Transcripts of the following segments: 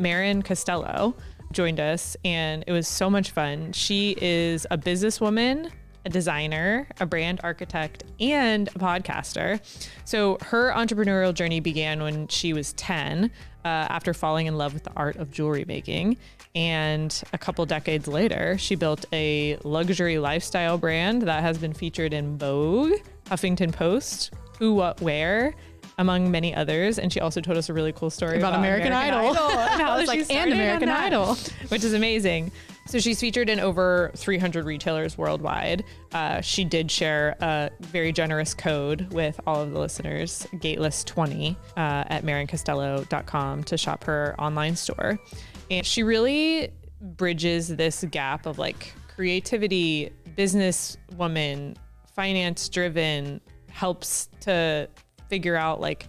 Marrin Costello joined us, and it was so much fun. She is a businesswoman, a designer, a brand architect, and a podcaster. So her entrepreneurial journey began when she was 10, after falling in love with the art of jewelry making. And a couple decades later, she built a luxury lifestyle brand that has been featured in Vogue, Huffington Post, Who What Wear, among many others. And she also told us a really cool story about American Idol. And how she started American Idol, which is amazing. So she's featured in over 300 retailers worldwide. She did share a very generous code with all of the listeners, Gateless20, at marincostello.com to shop her online store. And she really bridges this gap of like creativity, businesswoman, finance driven, helps to figure out, like,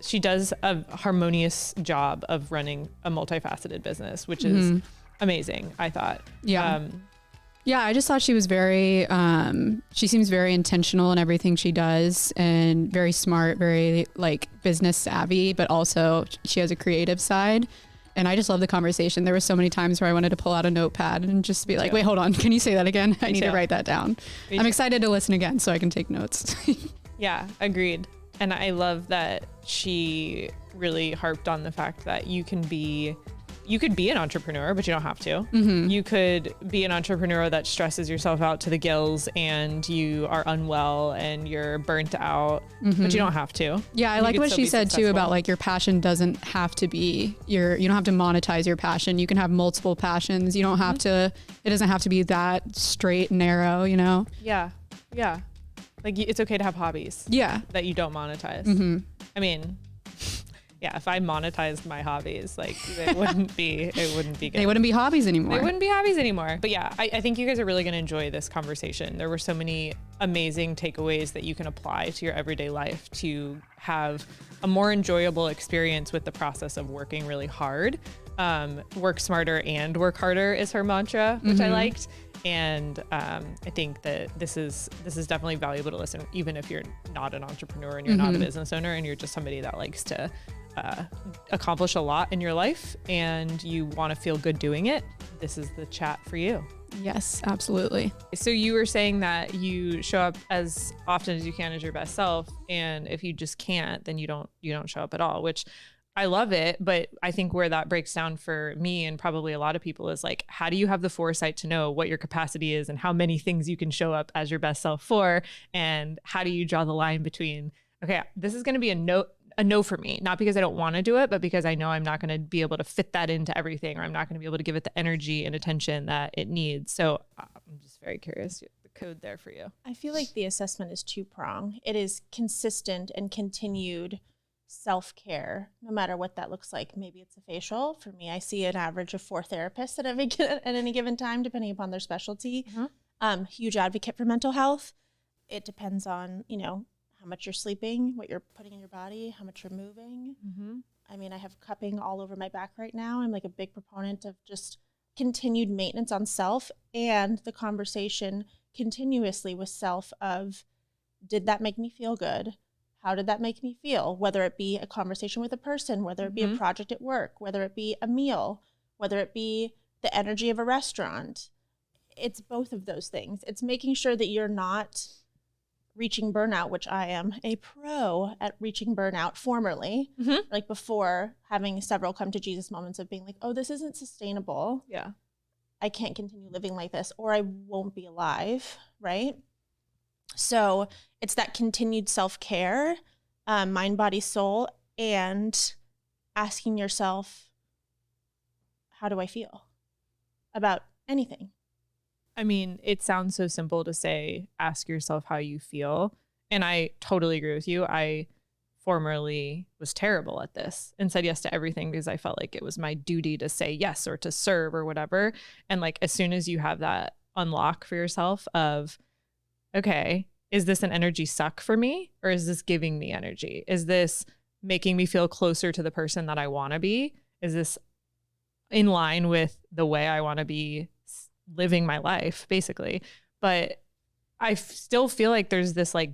she does a harmonious job of running a multifaceted business, which is amazing, I thought. Yeah. Yeah, I just thought she was very, she seems very intentional in everything she does and very smart, very like business savvy, but also she has a creative side. And I just love the conversation. There were so many times where I wanted to pull out a notepad and just be like, wait, hold on. Can you say that again? I need to write that down. I'm excited to listen again so I can take notes. Yeah, agreed. And I love that she really harped on the fact that you could be an entrepreneur, but you don't have to. You could be an entrepreneur that stresses yourself out to the gills and you are unwell and you're burnt out, but you don't have to. Yeah, I like what she said too about like your passion doesn't have to be you don't have to monetize your passion. You can have multiple passions. You don't have to, it doesn't have to be that straight and narrow, you know? Yeah. Yeah. Like it's okay to have hobbies. Yeah. That you don't monetize. I mean, yeah, if I monetized my hobbies, like it wouldn't be good. They wouldn't be hobbies anymore. They wouldn't be hobbies anymore. But yeah, I think you guys are really going to enjoy this conversation. There were so many amazing takeaways that you can apply to your everyday life to have a more enjoyable experience with the process of working really hard. Work smarter and work harder is her mantra, which I liked. And I think that this is definitely valuable to listen, even if you're not an entrepreneur and you're not a business owner and you're just somebody that likes to accomplish a lot in your life and you want to feel good doing it. This is the chat for you. Yes, absolutely. So you were saying that you show up as often as you can as your best self, and if you just can't, then you don't show up at all, which I love it. But I think where that breaks down for me and probably a lot of people is like, how do you have the foresight to know what your capacity is and how many things you can show up as your best self for? And how do you draw the line between, okay, this is going to be a no for me, not because I don't want to do it, but because I know I'm not going to be able to fit that into everything, or I'm not going to be able to give it the energy and attention that it needs. So I'm just very curious, the code there for you. I feel like the assessment is two-pronged. It is consistent and continued self-care, no matter what that looks like. Maybe it's a facial. For me, I see an average of 4 therapists at any given time, depending upon their specialty. Huge advocate for mental health. It depends on, how much you're sleeping, what you're putting in your body, how much you're moving. I mean, I have cupping all over my back right now. I'm like a big proponent of just continued maintenance on self and the conversation continuously with self of, did that make me feel good? How did that make me feel? Whether it be a conversation with a person, whether it be a project at work, whether it be a meal, whether it be the energy of a restaurant. It's both of those things. It's making sure that you're not reaching burnout, which I am a pro at reaching burnout formerly, like before having several come to Jesus moments of being like, oh, this isn't sustainable. Yeah. I can't continue living like this, or I won't be alive, right? So it's that continued self-care, mind, body, soul, and asking yourself, how do I feel about anything? I mean, it sounds so simple to say, ask yourself how you feel. And I totally agree with you. I formerly was terrible at this and said yes to everything because I felt like it was my duty to say yes or to serve or whatever. And like, as soon as you have that unlock for yourself of, okay, is this an energy suck for me? Or is this giving me energy? Is this making me feel closer to the person that I want to be? Is this in line with the way I want to be living my life, basically? But I still feel like there's this like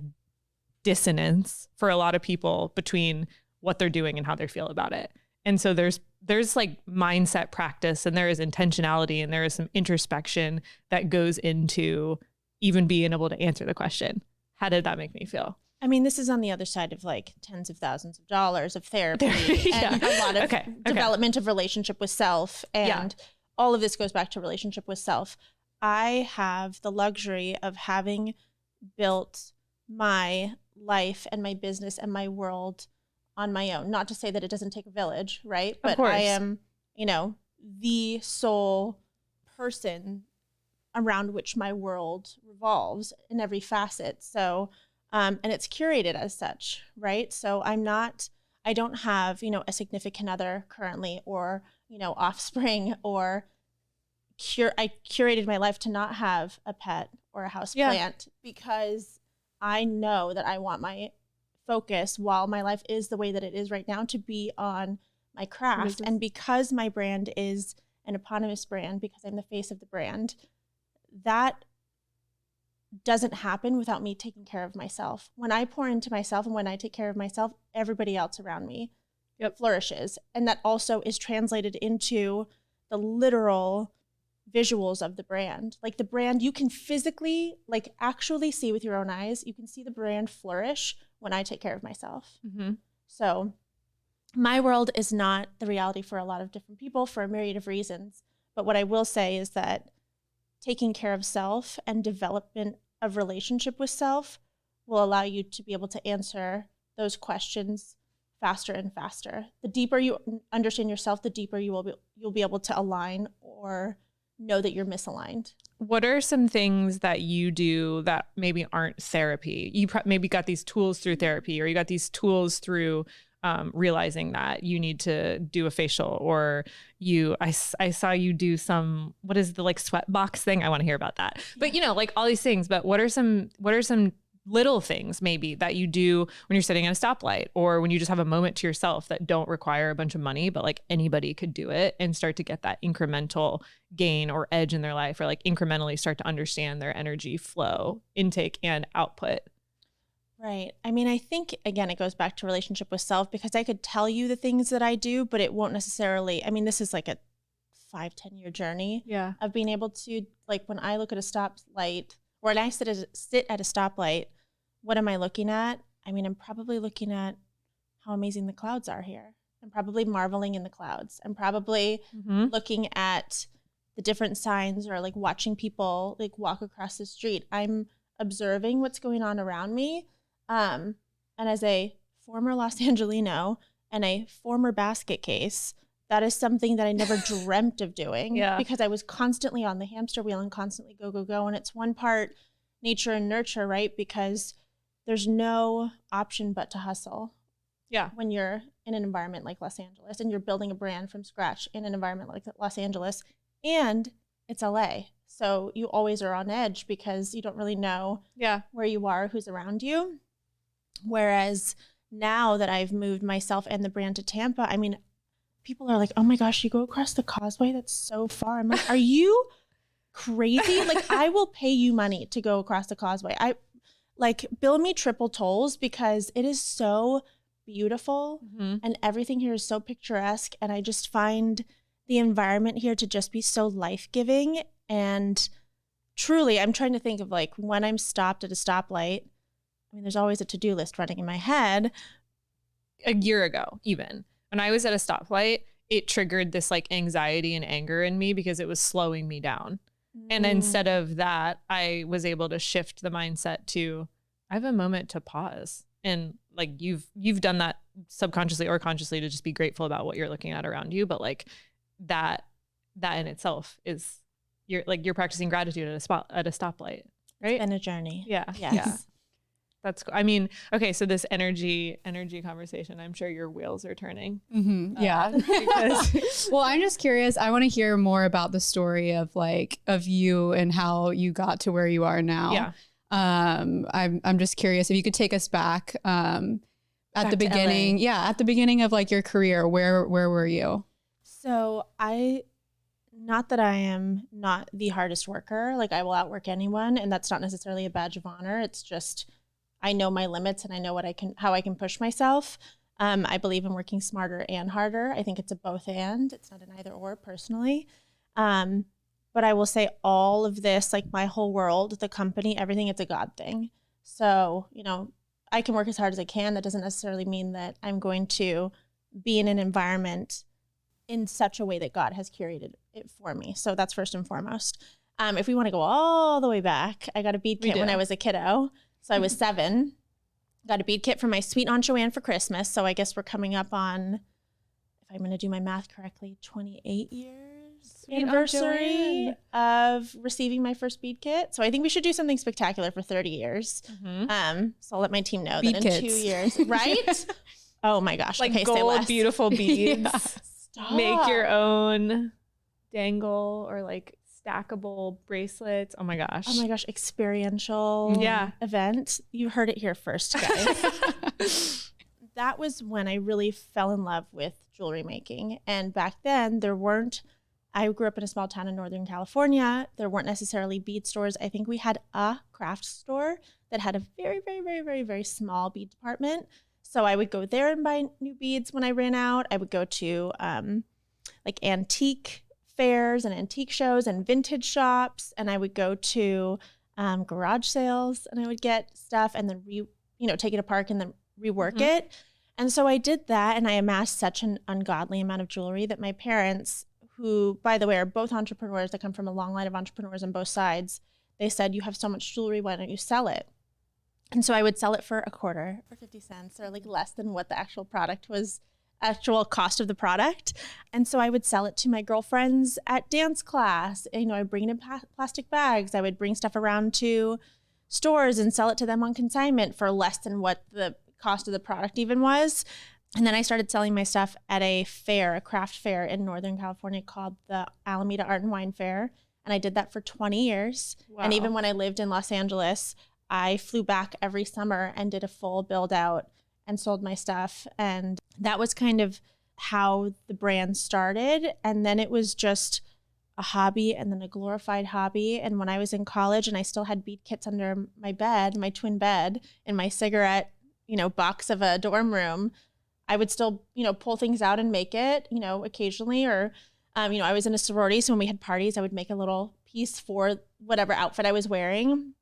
dissonance for a lot of people between what they're doing and how they feel about it. And so there's there's like mindset practice and there is intentionality and there is some introspection that goes into even being able to answer the question. How did that make me feel? I mean, this is on the other side of like tens of thousands of dollars of therapy and a lot of development of relationship with self. And all of this goes back to relationship with self. I have the luxury of having built my life and my business and my world on my own. Not to say that it doesn't take a village, right? But I am, you know, the sole person around which my world revolves in every facet. So, and it's curated as such, right? So I don't have, you know, a significant other currently or, you know, offspring or I curated my life to not have a pet or a house plant because I know that I want my focus while my life is the way that it is right now to be on my craft. And because my brand is an eponymous brand, because I'm the face of the brand, that doesn't happen without me taking care of myself. When I pour into myself and when I take care of myself, everybody else around me flourishes. And that also is translated into the literal visuals of the brand. Like the brand, you can physically, like actually see with your own eyes, you can see the brand flourish when I take care of myself. So my world is not the reality for a lot of different people for a myriad of reasons. But what I will say is that taking care of self and development of relationship with self will allow you to be able to answer those questions faster and faster. The deeper you understand yourself, the deeper you'll be able to align or know that you're misaligned. What are some things that you do that maybe aren't therapy? You maybe got these tools through therapy, or you got these tools through realizing that you need to do a facial, or I saw you do some, what is the like sweat box thing? I want to hear about that. But you know, like all these things, but what are some little things maybe that you do when you're sitting at a stoplight, or when you just have a moment to yourself that don't require a bunch of money, but like anybody could do it and start to get that incremental gain or edge in their life, or like incrementally start to understand their energy flow, intake and output? Right. I mean, I think, again, it goes back to relationship with self, because I could tell you the things that I do, but it won't necessarily, I mean, this is like a 5-10 year journey of being able to, like when I look at a stoplight, or when I sit at a stoplight, what am I looking at? I mean, I'm probably looking at how amazing the clouds are here. I'm probably marveling in the clouds. I'm probably looking at the different signs, or like watching people like walk across the street. I'm observing what's going on around me. And as a former Los Angelino and a former basket case, that is something that I never dreamt of doing because I was constantly on the hamster wheel and constantly go, go, go. And it's one part nature and nurture, right? Because there's no option but to hustle. Yeah. When you're in an environment like Los Angeles and you're building a brand from scratch in an environment like Los Angeles, and it's LA. So you always are on edge because you don't really know where you are, who's around you. Whereas now that I've moved myself and the brand to Tampa, I mean, people are like, oh my gosh, you go across the causeway? That's so far. I'm like, are you crazy? Like, I will pay you money to go across the causeway. Like, bill me triple tolls because it is so beautiful and everything here is so picturesque. And I just find the environment here to just be so life-giving. And truly, I'm trying to think of like when I'm stopped at a stoplight. I mean, there's always a to-do list running in my head. A year ago, even when I was at a stoplight, it triggered this like anxiety and anger in me because it was slowing me down. And instead of that, I was able to shift the mindset to, I have a moment to pause. And like you've done that subconsciously or consciously to just be grateful about what you're looking at around you. But like that in itself is, you're practicing gratitude at a stoplight, right? It's been a journey. Yeah. Yes. Yeah. That's cool. I mean, okay, so this energy conversation, I'm sure your wheels are turning. Yeah. Because, well, I'm just curious. I want to hear more about the story of you and how you got to where you are now. Yeah. I'm just curious if you could take us back at the beginning. Yeah, at the beginning of like your career, where were you? So not that I am not the hardest worker. Like, I will outwork anyone, and that's not necessarily a badge of honor. It's just I know my limits and I know how I can push myself. I believe in working smarter and harder. I think it's a both and. It's not an either or personally. But I will say all of this, like my whole world, the company, everything, it's a God thing. So, you know, I can work as hard as I can. That doesn't necessarily mean that I'm going to be in an environment in such a way that God has curated it for me. So that's first and foremost. If we want to go all the way back, I got a bead kit when I was a kiddo. So I was 7. Got a bead kit for my sweet Aunt Joanne for Christmas. So I guess we're coming up on, if I'm going to do my math correctly, 28 years anniversary of receiving my first bead kit. So I think we should do something spectacular for 30 years. So I'll let my team know bead that in kits. 2 years, right? Oh my gosh. Like okay, gold, beautiful beads. Stop. Make your own dangle or like stackable bracelets. Oh my gosh. Oh my gosh, experiential event. You heard it here first, guys. That was when I really fell in love with jewelry making. And back then I grew up in a small town in Northern California. There weren't necessarily bead stores. I think we had a craft store that had a very, very, very, very, very small bead department. So I would go there and buy new beads when I ran out. I would go to like antique fairs and antique shows and vintage shops. And I would go to garage sales and I would get stuff and then take it apart and then rework it. And so I did that and I amassed such an ungodly amount of jewelry that my parents, who, by the way, are both entrepreneurs that come from a long line of entrepreneurs on both sides, they said, you have so much jewelry, why don't you sell it? And so I would sell it for $0.25 or 50 cents or like less than what the actual cost of the product. And so I would sell it to my girlfriends at dance class. You know, I'd bring it in plastic bags. I would bring stuff around to stores and sell it to them on consignment for less than what the cost of the product even was. And then I started selling my stuff at a craft fair in Northern California called the Alameda Art and Wine Fair. And I did that for 20 years. Wow. And even when I lived in Los Angeles, I flew back every summer and did a full build out and sold my stuff. And that was kind of how the brand started. And then it was just a hobby and then a glorified hobby. And when I was in college and I still had bead kits under my bed, my twin bed, in my cigarette, box of a dorm room, I would still, pull things out and make it, occasionally. Or, I was in a sorority. So when we had parties, I would make a little piece for whatever outfit I was wearing.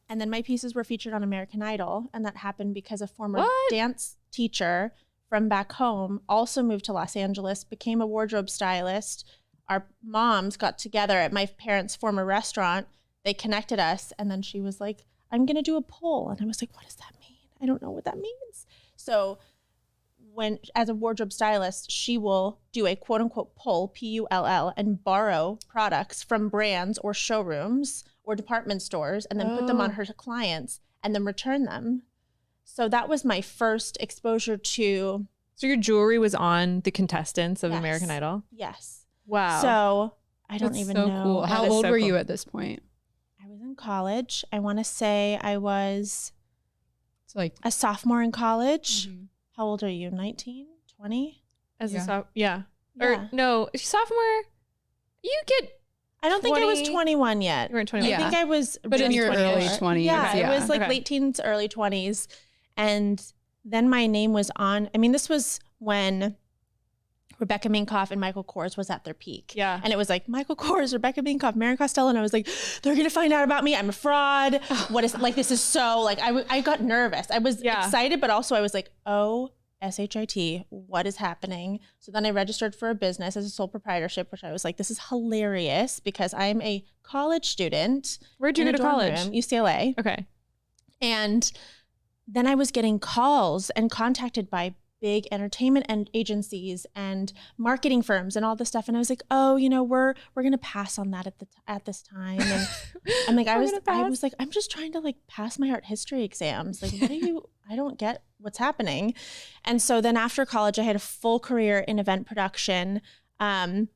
And then my pieces were featured on American Idol. And that happened because a former dance teacher from back home also moved to Los Angeles, became a wardrobe stylist. Our moms got together at my parents' former restaurant. They connected us. And then she was like, I'm going to do a poll. And I was like, what does that mean? I don't know what that means. So as a wardrobe stylist, she will do a quote unquote pull, Pull, and borrow products from brands or showrooms or department stores and then put them on her clients and then return them. So that was my first exposure to. So your jewelry was on the contestants of American Idol? Yes. Wow. So I don't even know. Cool. How old were you at this point? I was in college. I want to say I was like a sophomore in college. Mm-hmm. How old are you? 19, 20? Or no, sophomore, you get I don't 20, think I was 21 yet. You weren't 21. I think I was but in your early 20s. Yeah, it was like late teens, early 20s. And then my name was on, this was when Rebecca Minkoff and Michael Kors was at their peak. Yeah. And it was like, Michael Kors, Rebecca Minkoff, Marrin Costello. And I was like, they're going to find out about me. I'm a fraud. What is, like, this is so, like, I got nervous. I was excited, but also I was like, SHIT, what is happening? So then I registered for a business as a sole proprietorship, which I was like, this is hilarious because I'm a college student. Where'd you go to college? UCLA. Okay. And then I was getting calls and contacted by big entertainment and agencies and marketing firms and all this stuff. And I was like, we're going to pass on that at this time. And I'm like, I was like, I'm just trying to like pass my art history exams. Like, I don't get what's happening. And so then after college, I had a full career in event production, and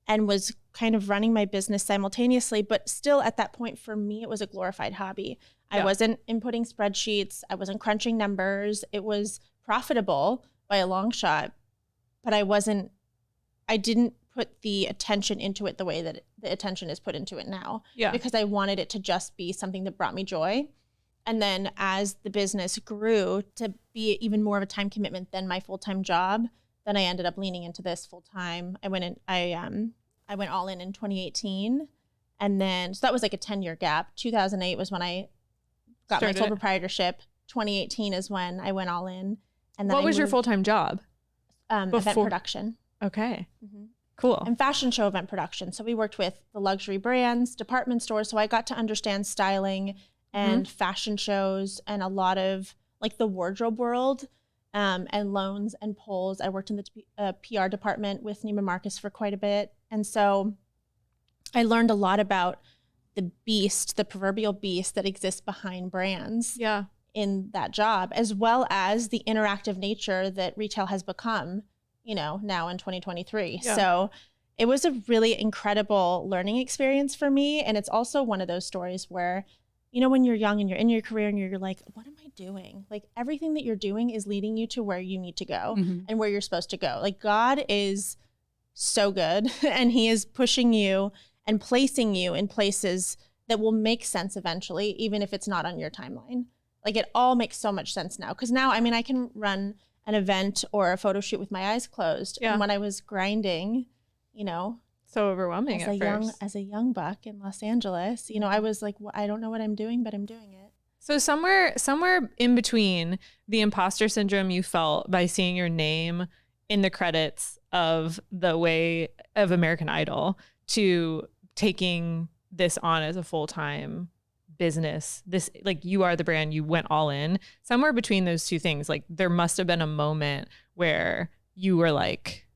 was kind of running my business simultaneously, but still at that point for me, it was a glorified hobby. Yeah. I wasn't inputting spreadsheets. I wasn't crunching numbers. It was profitable by a long shot, but I didn't put the attention into it the way that the attention is put into it now. Yeah. Because I wanted it to just be something that brought me joy. And then as the business grew to be even more of a time commitment than my full-time job, then I ended up leaning into this full-time. I went all in 2018. And then, so that was like a 10-year gap. 2008 was when I got my sole proprietorship. 2018 is when I went all in. And then what was your full-time job? Event production. Okay. Cool. And fashion show event production. So we worked with the luxury brands, department stores. So I got to understand styling and fashion shows and a lot of like the wardrobe world, and loans and polls. I worked in the PR department with Neiman Marcus for quite a bit. And so I learned a lot about the proverbial beast that exists behind brands in that job, as well as the interactive nature that retail has become, now in 2023. Yeah. So it was a really incredible learning experience for me. And it's also one of those stories where, when you're young and you're in your career and you're like, what am I doing? Like everything that you're doing is leading you to where you need to go and where you're supposed to go. Like God is so good and he is pushing you and placing you in places that will make sense eventually, even if it's not on your timeline. Like it all makes so much sense now. Because now, I can run an event or a photo shoot with my eyes closed. Yeah. And when I was grinding, so overwhelming as a young buck in Los Angeles, I was like, well, I don't know what I'm doing, but I'm doing it. So somewhere in between the imposter syndrome you felt by seeing your name in the credits of the way of American Idol to taking this on as a full-time business, this, like, you are the brand, you went all in. Somewhere between those two things, like there must have been a moment where you were like,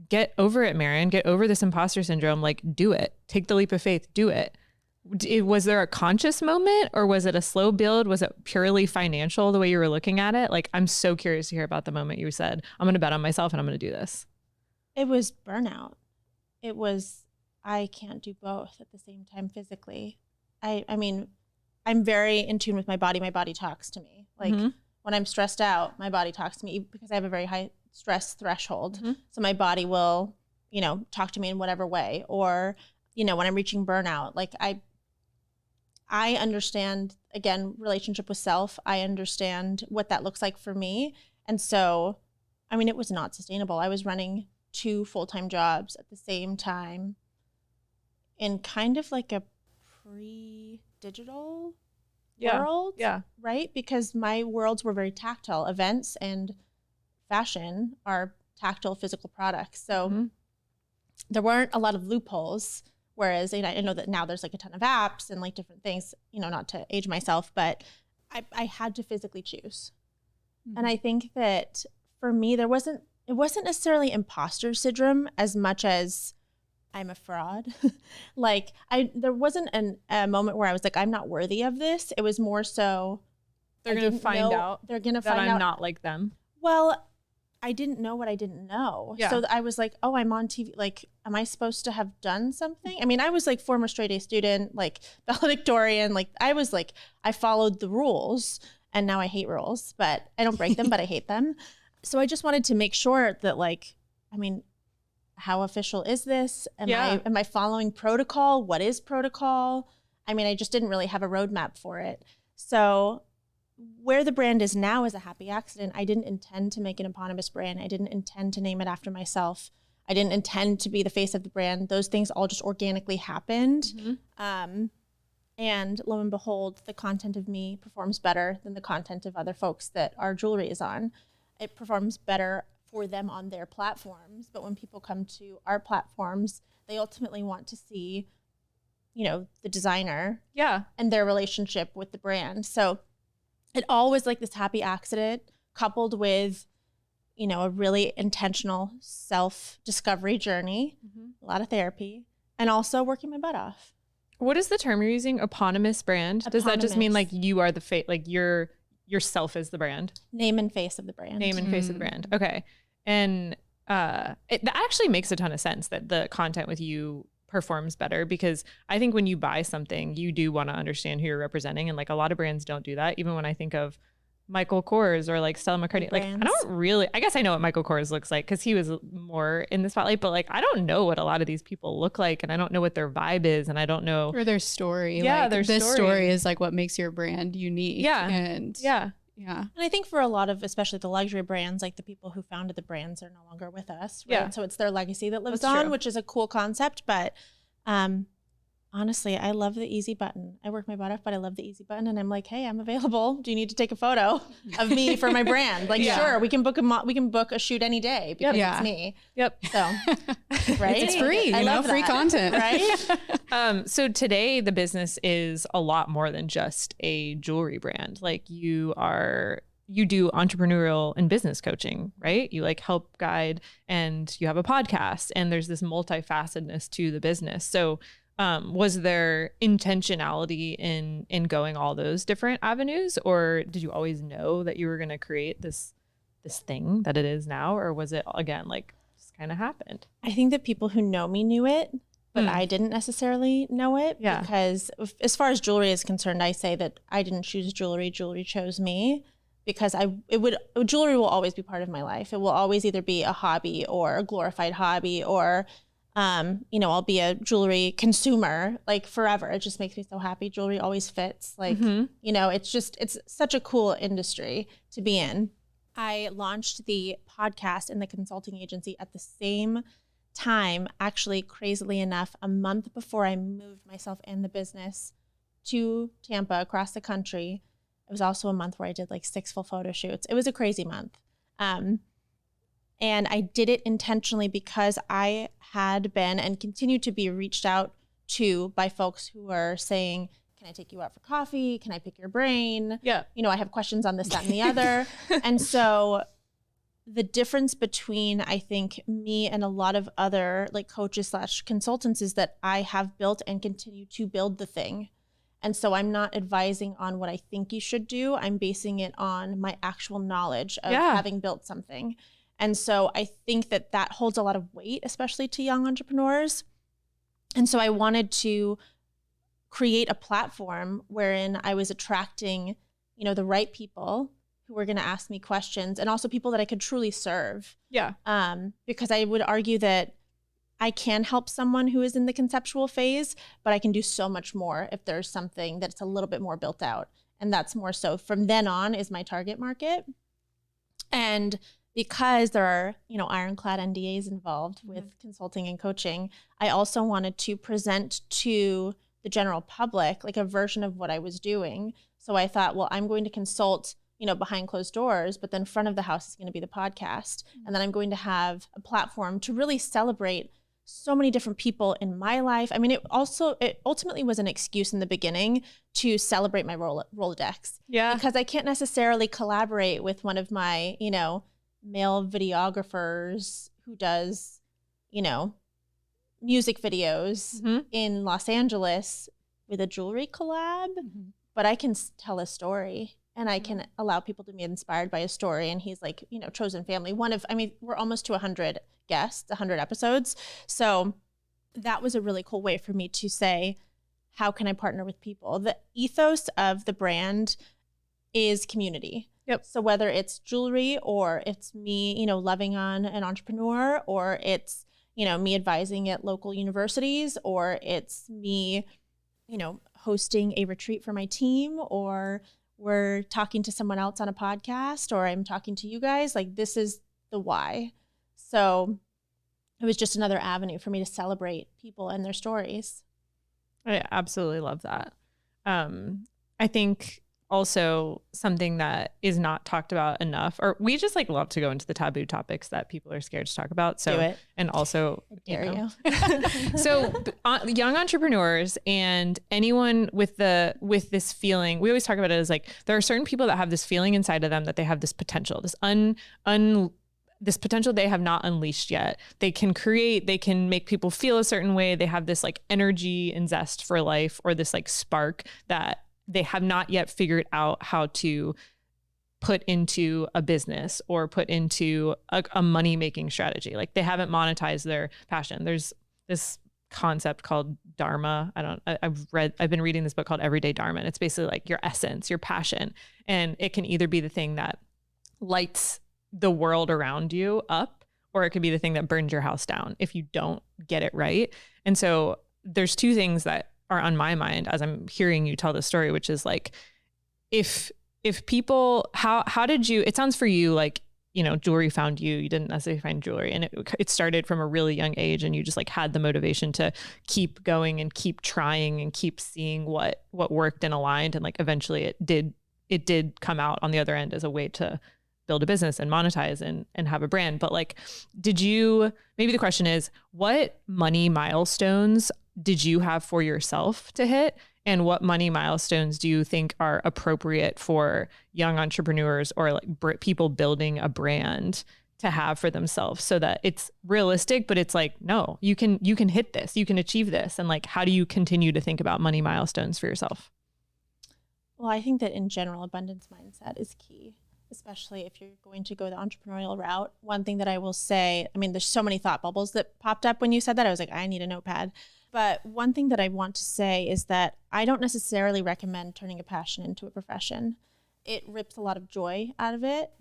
get over it, Maren, get over this imposter syndrome, like do it, take the leap of faith, do it. Was there a conscious moment or was it a slow build? Was it purely financial the way you were looking at it? Like, I'm so curious to hear about the moment you said, I'm going to bet on myself and I'm going to do this. It was burnout. It was, I can't do both at the same time physically. I mean, I'm very in tune with my body. My body talks to me. Like when I'm stressed out, my body talks to me because I have a very high stress threshold. So my body will, talk to me in whatever way. Or, when I'm reaching burnout, like I understand, again, relationship with self. I understand what that looks like for me. And so, it was not sustainable. I was running 2 full-time jobs at the same time in kind of like a pre-digital world, right? Because my worlds were very tactile. Events and fashion are tactile physical products. So there weren't a lot of loopholes. Whereas I know that now there's like a ton of apps and like different things, not to age myself, but I had to physically choose. And I think that for me, it wasn't necessarily imposter syndrome as much as I'm a fraud. Like there wasn't a moment where I was like, I'm not worthy of this. It was more so they're going to find out that I'm not like them. Well, I didn't know what I didn't know. Yeah. So I was like, oh, I'm on TV. Like, am I supposed to have done something? I was like former straight A student, like valedictorian. Like I was like, I followed the rules and now I hate rules, but I don't break them, but I hate them. So I just wanted to make sure that like, how official is this? Am I following protocol? What is protocol? I just didn't really have a roadmap for it. So where the brand is now is a happy accident. I didn't intend to make an eponymous brand. I didn't intend to name it after myself. I didn't intend to be the face of the brand. Those things all just organically happened. And lo and behold, the content of me performs better than the content of other folks that our jewelry is on. It performs better for them on their platforms. But when people come to our platforms, they ultimately want to see, the designer and their relationship with the brand. So it all was like this happy accident coupled with, a really intentional self-discovery journey, a lot of therapy, and also working my butt off. What is the term you're using? Eponymous brand? Does that just mean like you are the face, like yourself is the brand? Name and face of the brand. Name and face of the brand. Okay. And that actually makes a ton of sense that the content with you performs better, because I think when you buy something, you do want to understand who you're representing. And like a lot of brands don't do that. Even when I think of Michael Kors or like Stella McCartney. Like, I guess I know what Michael Kors looks like because he was more in the spotlight, but like, I don't know what a lot of these people look like, and I don't know what their vibe is, and I don't know. Or their story. Yeah, like, their this story is like what makes your brand unique. Yeah. And yeah. And I think for a lot of, especially the luxury brands, like the people who founded the brands are no longer with us, right? Yeah. So it's their legacy that lives That's on, true. which is a cool concept. But honestly, I love the easy button. I work my butt off, but I love the easy button. And I'm like, hey, I'm available. Do you need to take a photo of me for my brand? Like, sure, we can book a shoot any day because it's me. Yep. So, right? It's free, free content. Right? So today the business is a lot more than just a jewelry brand. Like you do entrepreneurial and business coaching, right? You like help guide, and you have a podcast, and there's this multifacetedness to the business. So was there intentionality in going all those different avenues, or did you always know that you were going to create this thing that it is now, or was it again like just kind of happened? I think that people who know me knew it, but I didn't necessarily know it because as far as jewelry is concerned, I say that I didn't choose jewelry chose me, because jewelry will always be part of my life. It will always either be a hobby or a glorified hobby, or I'll be a jewelry consumer like forever. It just makes me so happy. Jewelry always fits. Like, it's such a cool industry to be in. I launched the podcast and the consulting agency at the same time, actually, crazily enough, a month before I moved myself and the business to Tampa, across the country. It was also a month where I did like 6 full photo shoots. It was a crazy month. And I did it intentionally because I had been and continue to be reached out to by folks who are saying, can I take you out for coffee? Can I pick your brain? Yeah. I have questions on this, that, and the other. And so the difference between, I think, me and a lot of other like coaches / consultants is that I have built and continue to build the thing. And so I'm not advising on what I think you should do. I'm basing it on my actual knowledge of having built something. And so I think that holds a lot of weight, especially to young entrepreneurs. And so I wanted to create a platform wherein I was attracting, the right people who were going to ask me questions, and also people that I could truly serve. Yeah. Because I would argue that I can help someone who is in the conceptual phase, but I can do so much more if there's something that's a little bit more built out. And that's more so from then on is my target market. And because there are, ironclad NDAs involved with consulting and coaching, I also wanted to present to the general public like a version of what I was doing. So I thought, well, I'm going to consult, behind closed doors, but then front of the house is going to be the podcast. And then I'm going to have a platform to really celebrate so many different people in my life. I mean, it ultimately was an excuse in the beginning to celebrate my Rolodex. Yeah. Because I can't necessarily collaborate with one of my, male videographers who does, music videos in Los Angeles with a jewelry collab, but I can tell a story and I can allow people to be inspired by a story. And he's like, chosen family. We're almost to 100 guests, 100 episodes. So that was a really cool way for me to say, how can I partner with people? The ethos of the brand is community. Yep. So whether it's jewelry or it's me, loving on an entrepreneur, or it's, me advising at local universities, or it's me, hosting a retreat for my team, or we're talking to someone else on a podcast, or I'm talking to you guys, like this is the why. So it was just another avenue for me to celebrate people and their stories. I absolutely love that. I think also something that is not talked about enough, or we just like love to go into the taboo topics that people are scared to talk about. So, do it. And also, you. So young entrepreneurs and anyone with this feeling, we always talk about it as like, there are certain people that have this feeling inside of them that they have this potential, this potential they have not unleashed yet. They can create, they can make people feel a certain way. They have this like energy and zest for life, or this like spark that they have not yet figured out how to put into a business or put into a money-making strategy. Like they haven't monetized their passion. There's this concept called Dharma. I've been reading this book called Everyday Dharma. And it's basically like your essence, your passion. And it can either be the thing that lights the world around you up, or it could be the thing that burns your house down if you don't get it right. And so there's two things that are on my mind as I'm hearing you tell the story, which is like, if people, how did you, it sounds for you like, you know, jewelry found you. You didn't necessarily find jewelry, and it started from a really young age, and you just like had the motivation to keep going and keep trying and keep seeing what worked and aligned. And like, eventually it did come out on the other end as a way to build a business and monetize and have a brand. But like, maybe the question is, what money milestones did you have for yourself to hit? And what money milestones do you think are appropriate for young entrepreneurs or like people building a brand to have for themselves, so that it's realistic, but it's like, no, you can hit this, you can achieve this. And like, how do you continue to think about money milestones for yourself? Well, I think that in general, abundance mindset is key, especially if you're going to go the entrepreneurial route. One thing that I will say, I mean, there's so many thought bubbles that popped up when you said that. I was like, I need a notepad. But one thing that I want to say is that I don't necessarily recommend turning a passion into a profession. It rips a lot of joy out of it,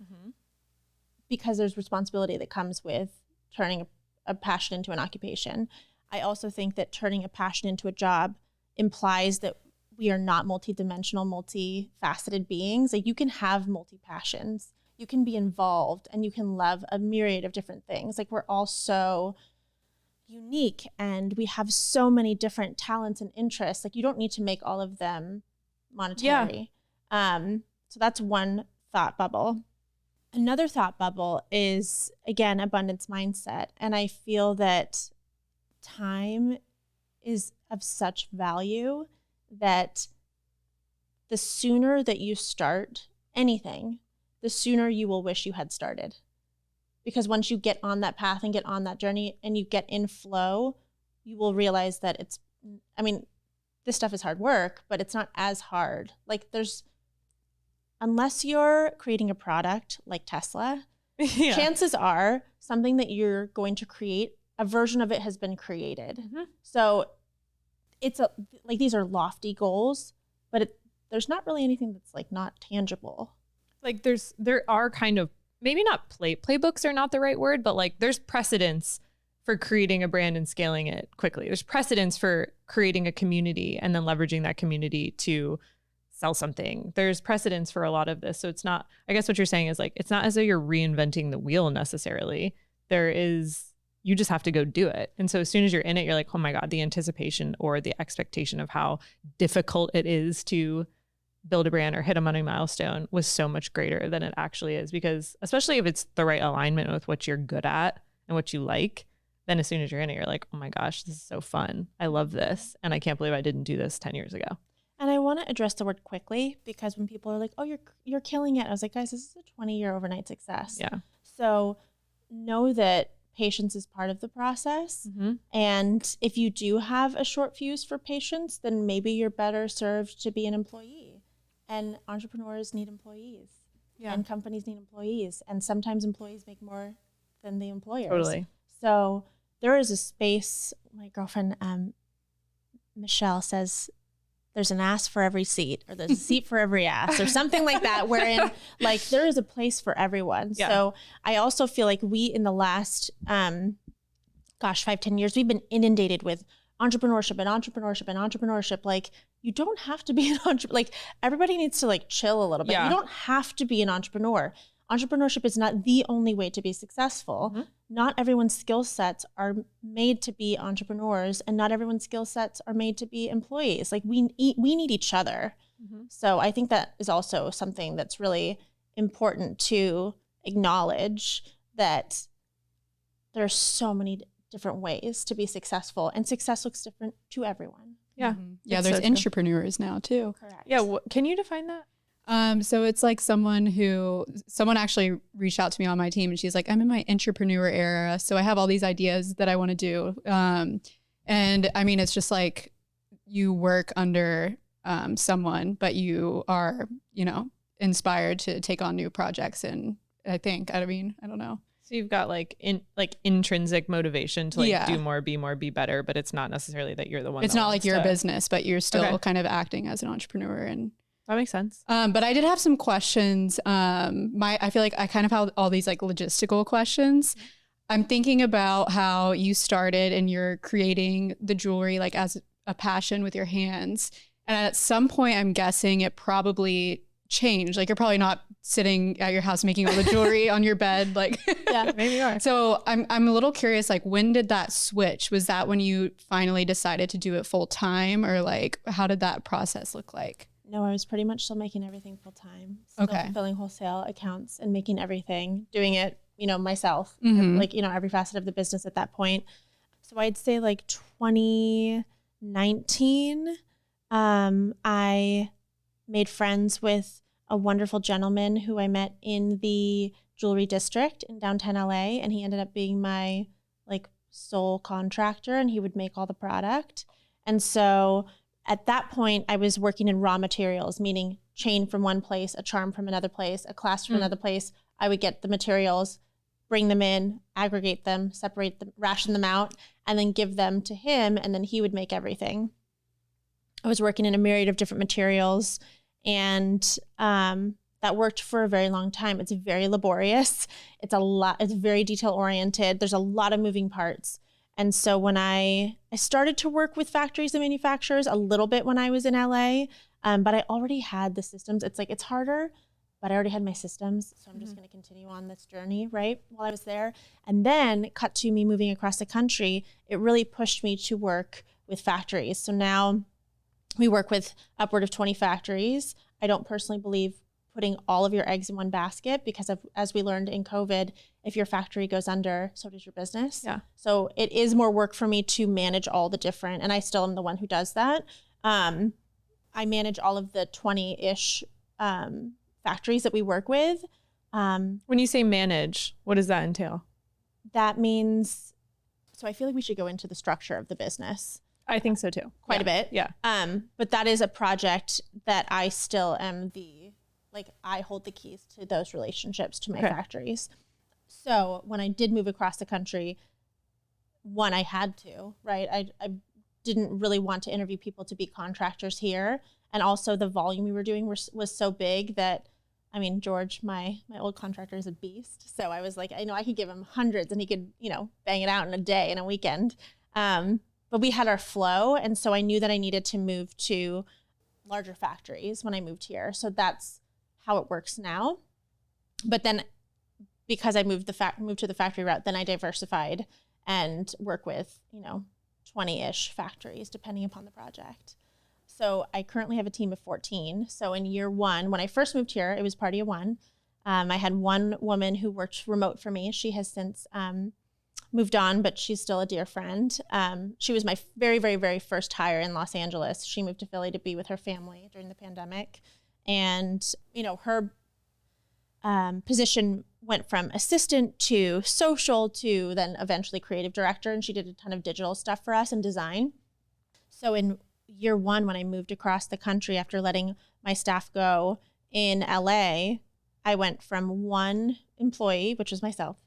because there's responsibility that comes with turning a passion into an occupation. I also think that turning a passion into a job implies that we are not multidimensional, multifaceted beings. Like, you can have multi-passions, you can be involved, and you can love a myriad of different things. Like, we're all so unique, and we have so many different talents and interests. Like, you don't need to make all of them monetary. So that's one thought bubble. Another thought bubble is, again, abundance mindset. And I feel that time is of such value that the sooner that you start anything, the sooner you will wish you had started. Because once you get on that path and get on that journey and you get in flow, you will realize that this stuff is hard work, but it's not as hard. Like, unless you're creating a product like Tesla, chances are something that you're going to create, a version of it has been created. So it's these are lofty goals, but there's not really anything that's like not tangible. Like, there are kind of, maybe not playbooks are not the right word, but like, there's precedence for creating a brand and scaling it quickly. There's precedence for creating a community and then leveraging that community to sell something. There's precedence for a lot of this. So it's not, I guess what you're saying is like, it's not as though you're reinventing the wheel necessarily. You just have to go do it. And so as soon as you're in it, you're like, oh my God, the anticipation or the expectation of how difficult it is to build a brand or hit a money milestone was so much greater than it actually is. Because especially if it's the right alignment with what you're good at and what you like, then as soon as you're in it, you're like, oh my gosh, this is so fun. I love this. And I can't believe I didn't do this 10 years ago. And I want to address the word quickly, because when people are like, oh, you're killing it. I was like, guys, this is a 20-year overnight success. Yeah. So know that patience is part of the process. And if you do have a short fuse for patience, then maybe you're better served to be an employee. And entrepreneurs need employees. And companies need employees. And sometimes employees make more than the employers. Totally. So there is a space. My girlfriend, Michelle, says there's an ass for every seat, or there's a seat for every ass, or something like that, wherein like there is a place for everyone. So I also feel like we, in the last, 5-10 years, we've been inundated with entrepreneurship and entrepreneurship and entrepreneurship. Like, you don't have to be an entrepreneur. Like, everybody needs to like chill a little bit. You don't have to be an entrepreneur. Entrepreneurship is not the only way to be successful. Not everyone's skill sets are made to be entrepreneurs, and not everyone's skill sets are made to be employees. Like, we need each other. So I think that is also something that's really important to acknowledge, that there are so many different ways to be successful, and success looks different to everyone. Yeah, there's entrepreneurs now too. Correct. Yeah, can you define that? So it's like someone actually reached out to me on my team, and she's like, I'm in my entrepreneur era. So I have all these ideas that I want to do. And I mean, it's just like you work under someone, but you are, inspired to take on new projects. And I don't know. So you've got like intrinsic motivation to like do more, be better, but it's not necessarily that you're the one. It's not like your business, but you're still kind of acting as an entrepreneur. And that makes sense. But I did have some questions. I feel like I kind of have all these like logistical questions. I'm thinking about how you started and you're creating the jewelry like as a passion with your hands. And at some point, I'm guessing it probably changed. Like you're probably not sitting at your house making all the jewelry on your bed. Like, Yeah, maybe you are. So I'm a little curious, like when did that switch? Was that when you finally decided to do it full time, or like, how did that process look like? No, I was pretty much still making everything full time. Still fulfilling wholesale accounts and making everything, doing it, myself, like, every facet of the business at that point. So I'd say like 2019, I made friends with a wonderful gentleman who I met in the jewelry district in downtown LA. And he ended up being my like sole contractor, and he would make all the product. And so at that point I was working in raw materials, meaning chain from one place, a charm from another place, a clasp from another place. I would get the materials, bring them in, aggregate them, separate them, ration them out, and then give them to him. And then he would make everything. I was working in a myriad of different materials, and that worked for a very long time. It's very laborious. It's very detail oriented. There's a lot of moving parts. And so when I started to work with factories and manufacturers a little bit when I was in LA, but I already had the systems. It's harder, but I already had my systems. So I'm just going to continue on this journey, right, while I was there. And then cut to me moving across the country, it really pushed me to work with factories. So now we work with upward of 20 factories. I don't personally believe putting all of your eggs in one basket, because as we learned in COVID, if your factory goes under, so does your business. Yeah. So it is more work for me to manage all the different, and I still am the one who does that. I manage all of the 20-ish factories that we work with. When you say manage, what does that entail? That means, so I feel like we should go into the structure of the business. I think so too. Quite a bit. Yeah. But that is a project that I still am I hold the keys to those relationships to my factories. So when I did move across the country, one, I had to, right? I didn't really want to interview people to be contractors here. And also the volume we were doing was so big that, George, my old contractor, is a beast. So I was like, I know I could give him hundreds and he could, bang it out in a day, in a weekend. But we had our flow. And so I knew that I needed to move to larger factories when I moved here. So that's how it works now. But then because I moved to the factory route, then I diversified and work with, 20-ish factories, depending upon the project. So I currently have a team of 14. So in year one, when I first moved here, it was party of one. I had one woman who worked remote for me. She has since moved on, but she's still a dear friend. She was my very, very, very first hire in Los Angeles. She moved to Philly to be with her family during the pandemic. And, her position went from assistant to social to then eventually creative director. And she did a ton of digital stuff for us and design. So in year one, when I moved across the country after letting my staff go in LA, I went from one employee, which was myself,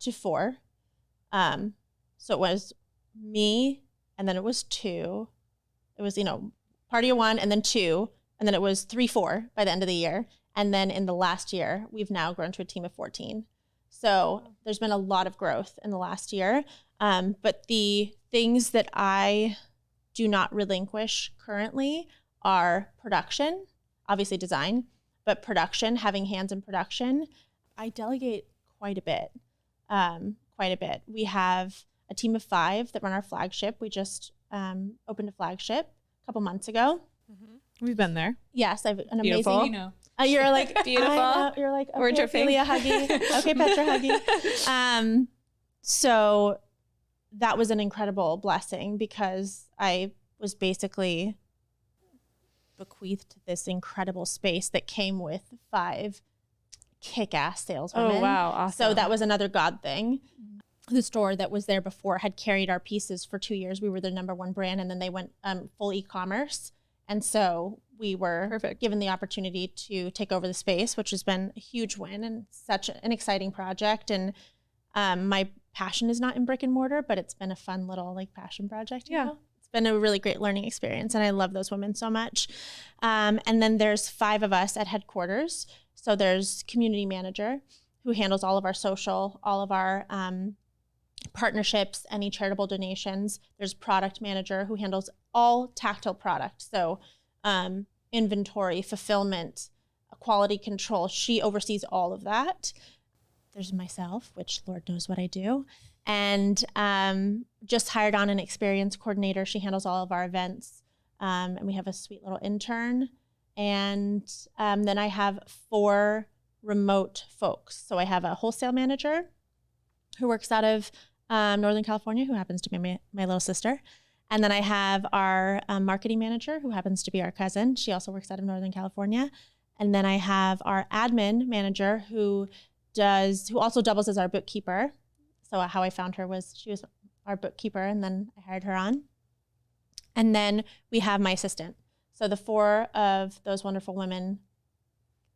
to 4. So it was me, and then it was 2. It was, party of 1 and then 2. And then it was 3, 4 by the end of the year. And then in the last year, we've now grown to a team of 14. So there's been a lot of growth in the last year. But the things that I do not relinquish currently are production, obviously design, but production, having hands in production. I delegate quite a bit. We have a team of 5 that run our flagship. We just opened a flagship a couple months ago. We've been there. Yes, I've an Beautiful. amazing. You're like beautiful. You're like, okay, We're dripping. Ophelia, huggy. Okay, Petra, huggy. So that was an incredible blessing, because I was basically bequeathed this incredible space that came with 5 kick-ass saleswomen. Oh, wow. Awesome. So that was another God thing. The store that was there before had carried our pieces for 2 years. We were their #1 brand, and then they went full e-commerce. And so we were given the opportunity to take over the space, which has been a huge win and such an exciting project. And My passion is not in brick and mortar, but it's been a fun little like passion project. You Yeah. know? It's been a really great learning experience, and I love those women so much. And then there's 5 of us at headquarters. So there's community manager who handles all of our social, all of our partnerships, any charitable donations. There's product manager who handles all tactile product. So inventory, fulfillment, quality control. She oversees all of that. There's myself, which Lord knows what I do. And just hired on an experience coordinator. She handles all of our events. And we have a sweet little intern. And then I have 4 remote folks. So I have a wholesale manager who works out of Northern California, who happens to be my little sister. And then I have our marketing manager, who happens to be our cousin. She also works out of Northern California. And then I have our admin manager who also doubles as our bookkeeper. So how I found her was she was our bookkeeper, and then I hired her on. And then we have my assistant. So the 4 of those wonderful women,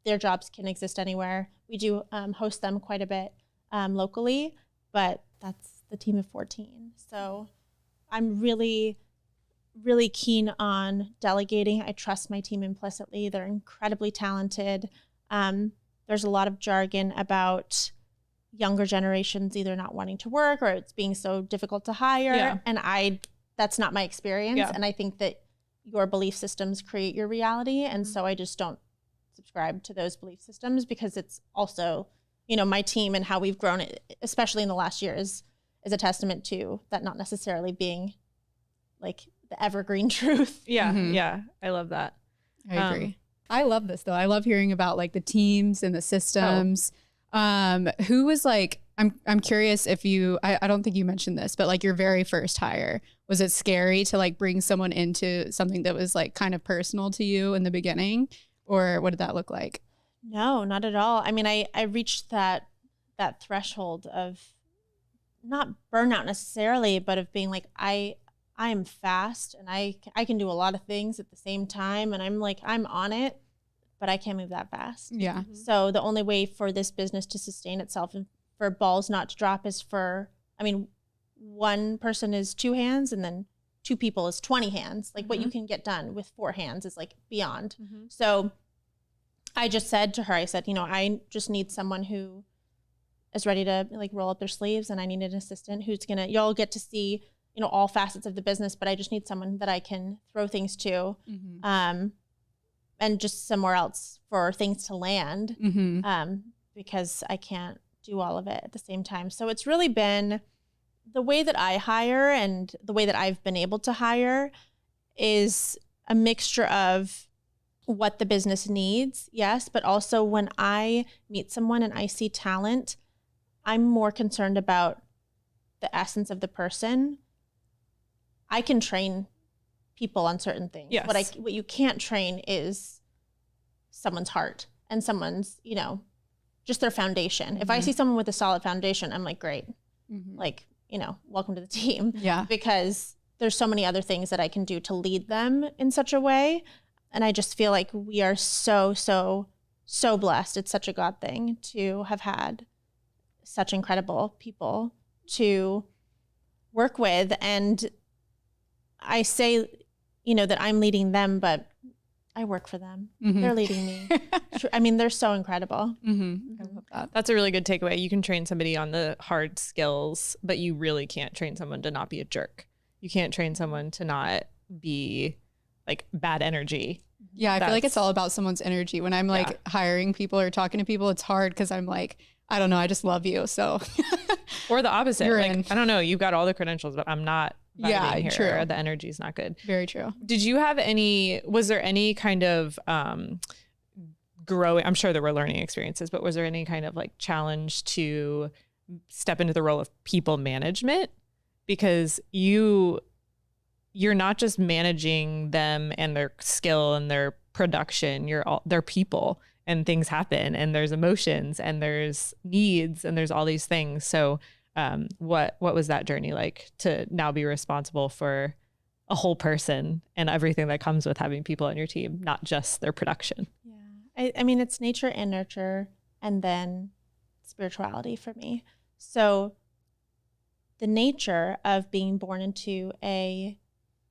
their jobs can exist anywhere. We do host them quite a bit locally, but that's the team of 14. So I'm really, really keen on delegating. I trust my team implicitly. They're incredibly talented. There's a lot of jargon about younger generations either not wanting to work or it's being so difficult to hire. Yeah. And that's not my experience. Yeah. And I think that your belief systems create your reality. And so I just don't subscribe to those belief systems, because it's also, my team and how we've grown it, especially in the last year, is a testament to that not necessarily being like the evergreen truth. Yeah. Yeah. I love that. I agree. I love this though. I love hearing about like the teams and the systems. Who was like, I'm curious if I don't think you mentioned this, but like your very first hire, was it scary to like bring someone into something that was like kind of personal to you in the beginning, or what did that look like? No, not at all. I mean, I reached that threshold of not burnout necessarily, but of being like, I am fast and I can do a lot of things at the same time. And I'm on it, but I can't move that fast. Yeah. Mm-hmm. So the only way for this business to sustain itself and for balls not to drop is one person is 2 hands and then 2 people is 20 hands. Like what you can get done with 4 hands is like beyond. Mm-hmm. So I just said to her, I said, I just need someone who is ready to like roll up their sleeves, and I need an assistant who's you'll get to see, all facets of the business, but I just need someone that I can throw things to, and just somewhere else for things to land, because I can't do all of it at the same time. So it's really been the way that I hire and the way that I've been able to hire is a mixture of what the business needs, yes, but also when I meet someone and I see talent, I'm more concerned about the essence of the person. I can train people on certain things. Yes. What you can't train is someone's heart and someone's, just their foundation. If I see someone with a solid foundation, I'm like, great. Like, welcome to the team. Yeah. Because there's so many other things that I can do to lead them in such a way. And I just feel like we are so, so, so blessed. It's such a God thing to have had such incredible people to work with. And I say, that I'm leading them, but I work for them. They're leading me. I mean, they're so incredible. I love that. That's a really good takeaway. You can train somebody on the hard skills, but you really can't train someone to not be a jerk. You can't train someone to not be like bad energy. Yeah, I feel like it's all about someone's energy. When I'm like hiring people or talking to people, it's hard because I'm like, I don't know, I just love you. So or the opposite. You're like, in. I don't know, you've got all the credentials, but I'm not vibing here. True. The energy's not good. Very true. Was there any kind of growing, I'm sure there were learning experiences, but was there any kind of like challenge to step into the role of people management? Because you're not just managing them and their skill and their production, they're people, and things happen, and there's emotions and there's needs and there's all these things. So what was that journey like to now be responsible for a whole person and everything that comes with having people on your team, not just their production? Yeah. I mean, it's nature and nurture and then spirituality for me. So the nature of being born into a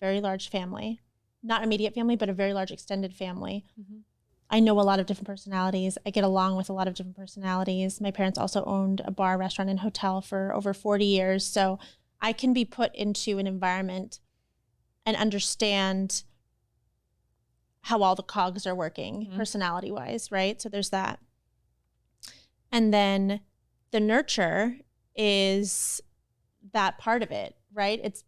very large family, not immediate family, but a very large extended family. Mm-hmm. I know a lot of different personalities. I get along with a lot of different personalities. My parents also owned a bar, restaurant, and hotel for over 40 years. So I can be put into an environment and understand how all the cogs are working, mm-hmm. personality-wise, right? So there's that. And then the nurture is that part of it, right?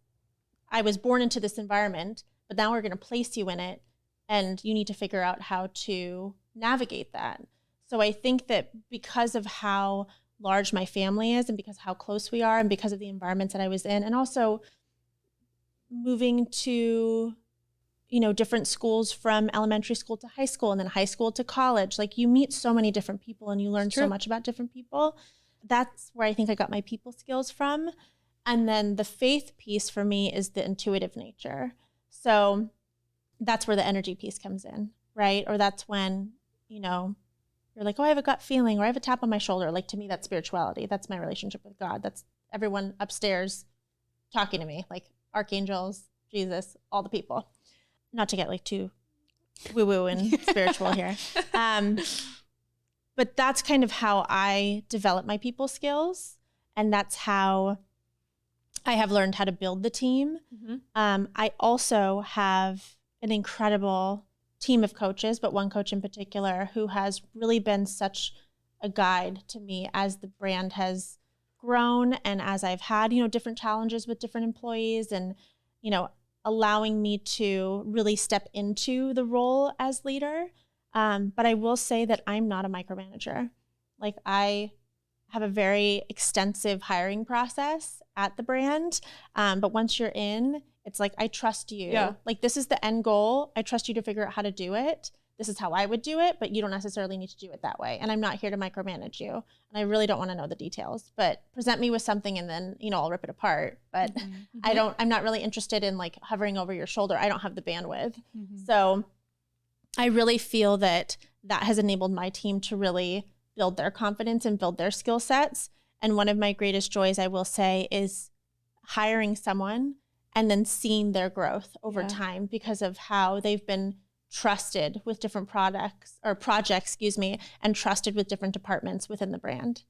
I was born into this environment, but now we're going to place you in it, and you need to figure out how to navigate that. So I think that because of how large my family is, and because how close we are, and because of the environments that I was in, and also moving to, different schools from elementary school to high school, and then high school to college, like you meet so many different people and you learn so much about different people. That's where I think I got my people skills from. And then the faith piece for me is the intuitive nature. So that's where the energy piece comes in, right? Or that's when, you're like, oh, I have a gut feeling, or I have a tap on my shoulder. Like, to me, that's spirituality. That's my relationship with God. That's everyone upstairs talking to me, like archangels, Jesus, all the people. Not to get like too woo-woo and spiritual here. But that's kind of how I develop my people skills. And that's how I have learned how to build the team. Mm-hmm. I also have an incredible team of coaches, but one coach in particular who has really been such a guide to me as the brand has grown, and as I've had, different challenges with different employees, and, allowing me to really step into the role as leader. But I will say that I'm not a micromanager. Like, I have a very extensive hiring process at the brand. But once you're in, it's like, I trust you. Yeah. Like, this is the end goal. I trust you to figure out how to do it. This is how I would do it, but you don't necessarily need to do it that way. And I'm not here to micromanage you. And I really don't want to know the details, but present me with something and then, I'll rip it apart. But mm-hmm. I'm not really interested in like hovering over your shoulder. I don't have the bandwidth. Mm-hmm. So I really feel that has enabled my team to really build their confidence and build their skill sets. And one of my greatest joys, I will say, is hiring someone and then seeing their growth over time because of how they've been trusted with different projects, and trusted with different departments within the brand.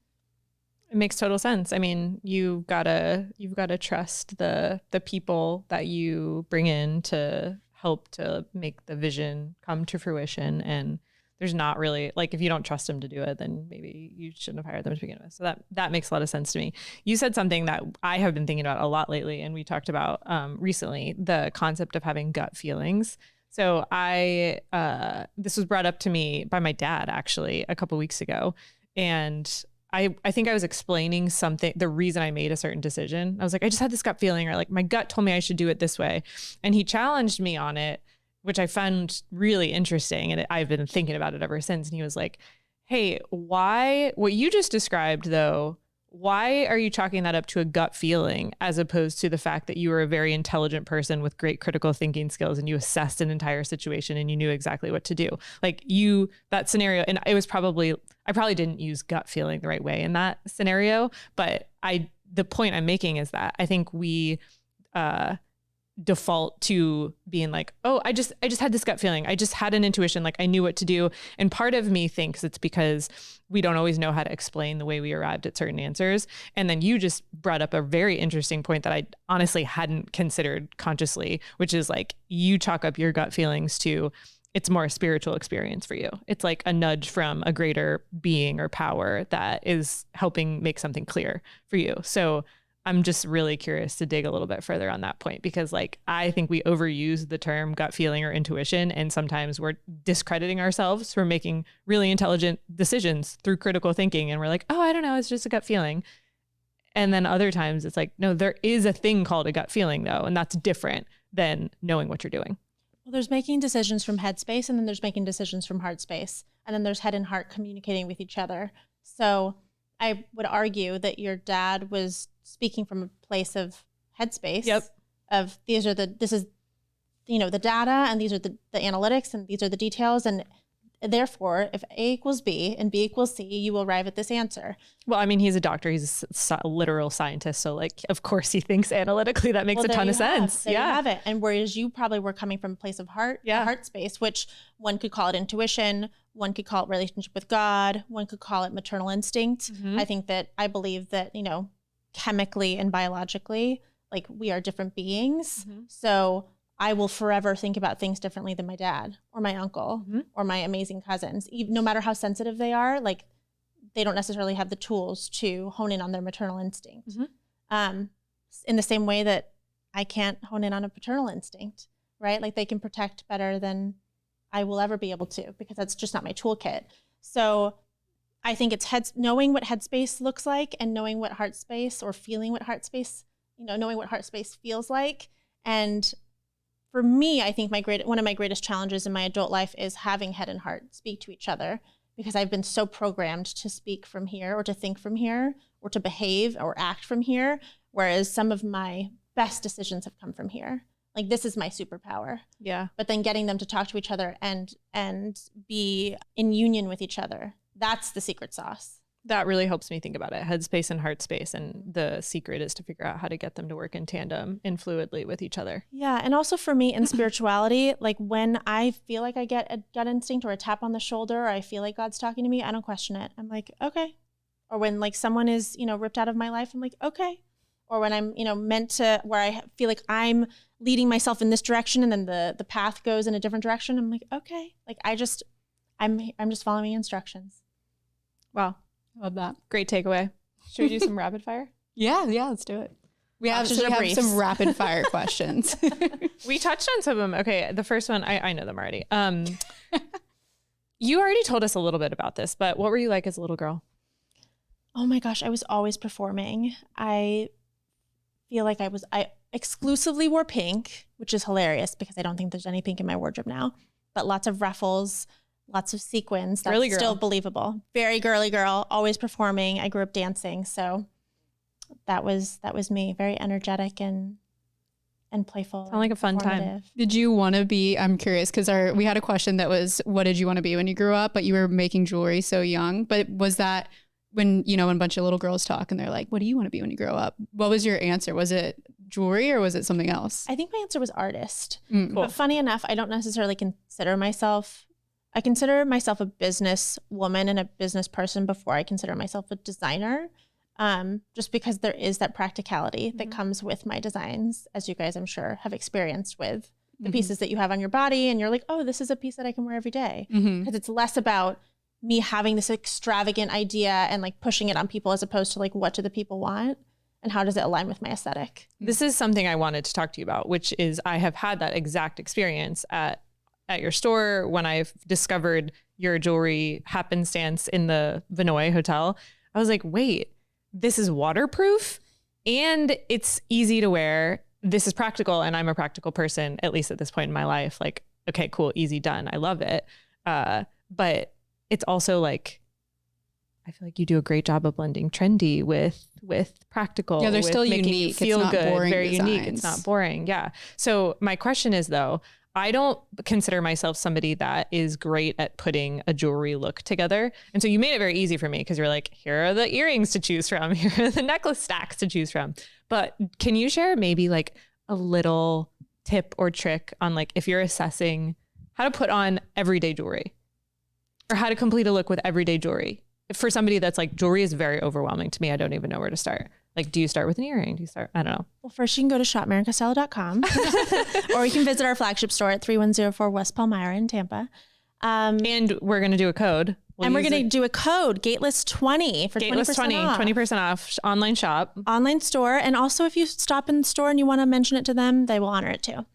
It makes total sense. I mean, you've got to trust the people that you bring in to help to make the vision come to fruition. And there's not really, like, if you don't trust them to do it, then maybe you shouldn't have hired them to begin with. So that makes a lot of sense to me. You said something that I have been thinking about a lot lately, and we talked about recently, the concept of having gut feelings. So this was brought up to me by my dad actually a couple weeks ago. And I think I was explaining something, the reason I made a certain decision. I was like, I just had this gut feeling, or like my gut told me I should do it this way. And he challenged me on it, which I found really interesting. And I've been thinking about it ever since. And he was like, hey, what you just described though, why are you chalking that up to a gut feeling as opposed to the fact that you were a very intelligent person with great critical thinking skills and you assessed an entire situation and you knew exactly what to do? Like that scenario, and I probably didn't use gut feeling the right way in that scenario, but the point I'm making is that I think we default to being like, oh, I just had this gut feeling. I just had an intuition. Like I knew what to do. And part of me thinks it's because we don't always know how to explain the way we arrived at certain answers. And then you just brought up a very interesting point that I honestly hadn't considered consciously, which is like you chalk up your gut feelings to it's more a spiritual experience for you. It's like a nudge from a greater being or power that is helping make something clear for you. So I'm just really curious to dig a little bit further on that point, because like, I think we overuse the term gut feeling or intuition. And sometimes we're discrediting ourselves for making really intelligent decisions through critical thinking. And we're like, oh, I don't know, it's just a gut feeling. And then other times it's like, no, there is a thing called a gut feeling though. And that's different than knowing what you're doing. Well, there's making decisions from head space, and then there's making decisions from heart space. And then there's head and heart communicating with each other. So I would argue that your dad was speaking from a place of headspace. Yep. Of this is the data, and these are the analytics, and these are the details, and Therefore, if A equals B and B equals C, you will arrive at this answer. Well, I mean, he's a doctor. He's a literal scientist. So like, of course he thinks analytically. That makes a ton of sense. There you have it. And whereas you probably were coming from a place of heart, a heart space, which one could call it intuition, one could call it relationship with God, one could call it maternal instinct. I believe that, you know, chemically and biologically, like we are different beings. So I will forever think about things differently than my dad or my uncle or my amazing cousins. Even, no matter how sensitive they are, like they don't necessarily have the tools to hone in on their maternal instinct. In the same way that I can't hone in on a paternal instinct, right? Like they can protect better than I will ever be able to, because that's just not my toolkit. So I think it's knowing what headspace looks like and knowing what heart space, or feeling what heart space, you know, knowing what heart space feels like. And for me, I think one of my greatest challenges in my adult life is having head and heart speak to each other, because I've been so programmed to speak from here, or to think from here, or to behave or act from here. Whereas some of my best decisions have come from here. Like this is my superpower. Yeah. But then getting them to talk to each other and be in union with each other, that's the secret sauce. That really helps me think about it. Headspace and heart space. And the secret is to figure out how to get them to work in tandem and fluidly with each other. Yeah. And also for me in spirituality, like when I feel like I get a gut instinct or a tap on the shoulder, or I feel like God's talking to me, I don't question it. I'm like, okay. Or when like someone is, you know, ripped out of my life, I'm like, okay. Or when I'm, you know, meant to, where I feel like I'm leading myself in this direction and then the path goes in a different direction, I'm like, okay. Like I'm just following instructions. Wow. Love that. Great takeaway. Should we do some rapid fire? Yeah, let's do it. We have some rapid fire questions. We touched on some of them. Okay, the first one, I know them already. You already told us a little bit about this, but what were you like as a little girl? Oh my gosh, I was always performing. I feel like I exclusively wore pink, which is hilarious because I don't think there's any pink in my wardrobe now, but lots of ruffles, lots of sequins. That's still believable. Very girly girl, always performing. I grew up dancing. So that was me. Very energetic and playful. Sound like a fun time. Did you want to be, I'm curious, because we had a question that was, what did you want to be when you grew up? But you were making jewelry so young. But was that when, you know, when a bunch of little girls talk and they're like, what do you want to be when you grow up? What was your answer? Was it jewelry or was it something else? I think my answer was artist. Cool. But funny enough, I don't necessarily consider myself a business woman and a business person before I consider myself a designer, just because there is that practicality that comes with my designs, as you guys, I'm sure, have experienced with the pieces that you have on your body. And you're like, oh, this is a piece that I can wear every day. Because it's less about me having this extravagant idea and like pushing it on people, as opposed to like, what do the people want? And how does it align with my aesthetic? This is something I wanted to talk to you about, which is I have had that exact experience at your store when I've discovered your jewelry happenstance in the Vinoy Hotel. I was like, wait, this is waterproof and it's easy to wear. This is practical. And I'm a practical person, at least at this point in my life. Like, okay, cool, easy, done. I love it. But it's also like, I feel like you do a great job of blending trendy with practical. Yeah, they're still unique. Feel it's not good, boring very designs. unique. It's not boring. Yeah. So my question is though, I don't consider myself somebody that is great at putting a jewelry look together. And so you made it very easy for me because you're like, here are the earrings to choose from. Here are the necklace stacks to choose from. But can you share maybe like a little tip or trick on like, if you're assessing how to put on everyday jewelry or how to complete a look with everyday jewelry? For somebody that's like, jewelry is very overwhelming to me. I don't even know where to start. Like, do you start with an earring? Do you start? I don't know. Well, first you can go to shopmarincostello.com or you can visit our flagship store at 3104 West Palmyra in Tampa. And we're going to do a code. We're going to do a code, Gateless20 for Gateless 20% off. 20% off, online shop. Online store. And also if you stop in the store and you want to mention it to them, they will honor it too.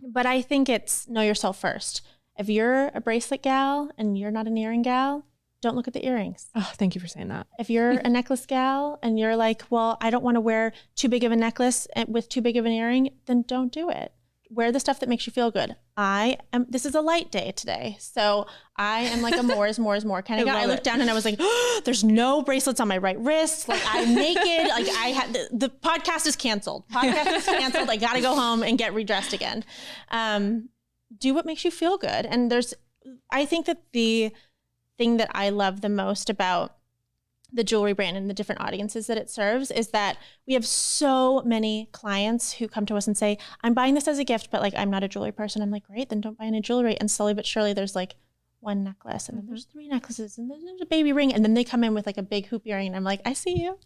But I think it's know yourself first. If you're a bracelet gal and you're not an earring gal, don't look at the earrings. Oh, thank you for saying that. If you're a necklace gal and you're like, well, I don't want to wear too big of a necklace with too big of an earring, then don't do it. Wear the stuff that makes you feel good. This is a light day today. So I am like a more is more kind of guy. I looked down and I was like, oh, there's no bracelets on my right wrist. Like I'm naked. Like I had, the podcast is canceled. I got to go home and get redressed again. Do what makes you feel good. And I think that the thing that I love the most about the jewelry brand and the different audiences that it serves is that we have so many clients who come to us and say, I'm buying this as a gift, but like, I'm not a jewelry person. I'm like, great, then don't buy any jewelry. And slowly but surely there's like one necklace, and then there's 3 necklaces, and then there's a baby ring. And then they come in with like a big hoop earring, and I'm like, I see you.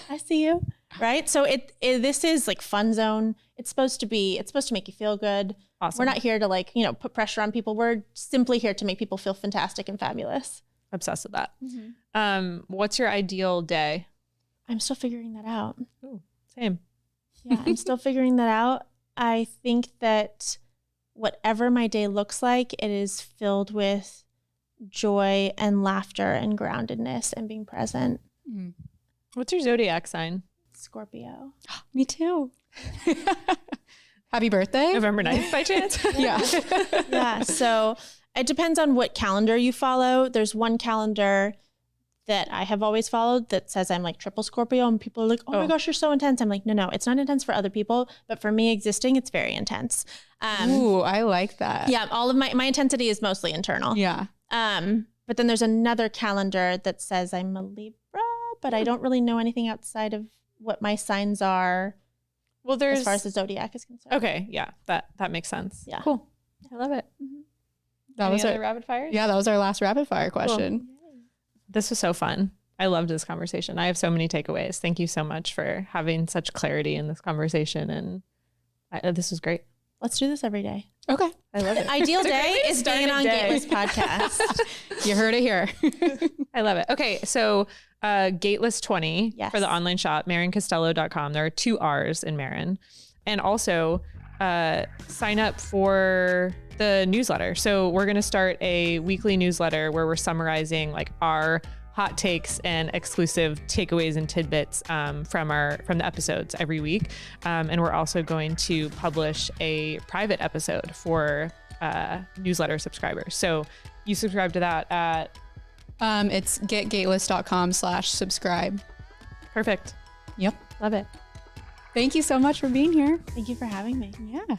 I see you. Right. So this is like fun zone. It's supposed to make you feel good. Awesome. We're not here to like, put pressure on people. We're simply here to make people feel fantastic and fabulous. Obsessed with that. What's your ideal day? I'm still figuring that out. Ooh, same. Yeah, I'm still figuring that out. I think that whatever my day looks like, it is filled with joy and laughter and groundedness and being present. What's your zodiac sign? Scorpio. Me too. Happy birthday. November 9th by chance? Yeah. Yeah. So it depends on what calendar you follow. There's one calendar that I have always followed that says I'm like triple Scorpio, and people are like, oh my gosh, you're so intense. I'm like, no, it's not intense for other people, but for me existing, it's very intense. Ooh, I like that. Yeah. All of my intensity is mostly internal. Yeah. But then there's another calendar that says I'm a Libra, but I don't really know anything outside of what my signs are. Well, as far as the zodiac is concerned. Okay. Yeah. That makes sense. Yeah. Cool. I love it. That was Any our other rapid fires? Yeah, that was our last rapid fire question. Cool. This was so fun. I loved this conversation. I have so many takeaways. Thank you so much for having such clarity in this conversation. And this was great. Let's do this every day. Okay. I love it. Ideal day is being on Gateless podcast. You heard it here. I love it. Okay. So Gateless 20 Yes. for the online shop, MarrinCostello.com. There are 2 R's in Maren. And also sign up for the newsletter. So we're going to start a weekly newsletter where we're summarizing like our hot takes and exclusive takeaways and tidbits from the episodes every week. And we're also going to publish a private episode for newsletter subscribers. So you subscribe to that at It's getgateless.com/subscribe. Perfect. Yep. Love it. Thank you so much for being here. Thank you for having me. Yeah.